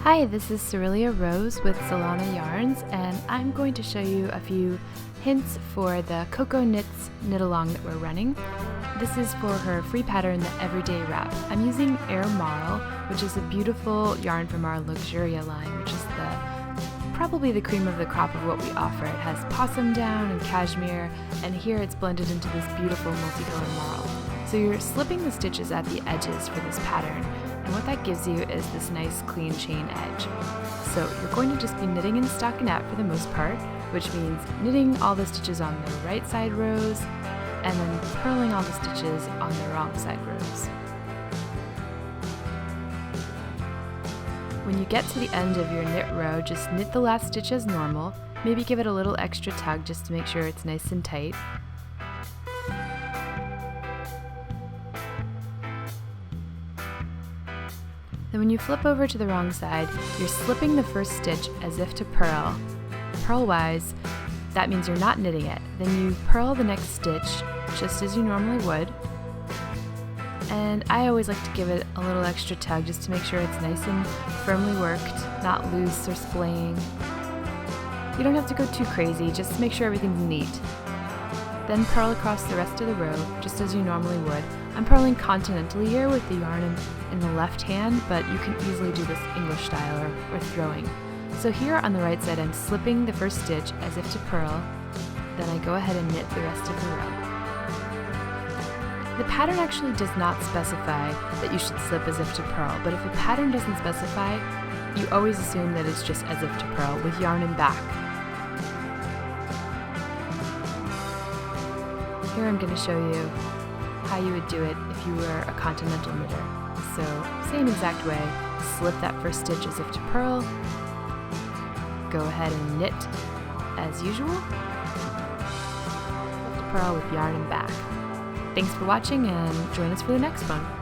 Hi, this is Cerelia Rose with Zealana Yarns, and I'm going to show you a few hints for the cocoknits knit-along that we're running. This is for her free pattern, the Everyday Wrap. I'm using Air Marl, which is a beautiful yarn from our Luxuria line, which is probably the cream of the crop of what we offer. It has possum down and cashmere, and here it's blended into this beautiful multicolored marl. So you're slipping the stitches at the edges for this pattern, and what that gives you is this nice clean chain edge. So you're going to just be knitting in stockinette for the most part, which means knitting all the stitches on the right side rows and then purling all the stitches on the wrong side rows. When you get to the end of your knit row, just knit the last stitch as normal, maybe give it a little extra tug just to make sure it's nice and tight. Then when you flip over to the wrong side, you're slipping the first stitch as if to purl. Purl-wise, that means you're not knitting it. Then you purl the next stitch just as you normally would. And I always like to give it a little extra tug just to make sure it's nice and firmly worked, not loose or splaying. You don't have to go too crazy, just make sure everything's neat. Then purl across the rest of the row, just as you normally would. I'm purling continentally here with the yarn in the left hand, but you can easily do this English style or throwing. So here on the right side, I'm slipping the first stitch as if to purl, then I go ahead and knit the rest of the row. The pattern actually does not specify that you should slip as if to purl, but if a pattern doesn't specify, you always assume that it's just as if to purl with yarn in back. Here I'm going to show you how you would do it if you were a continental knitter. So, same exact way, slip that first stitch as if to purl, go ahead and knit as usual, flip to purl with yarn in back. Thanks for watching and join us for the next one.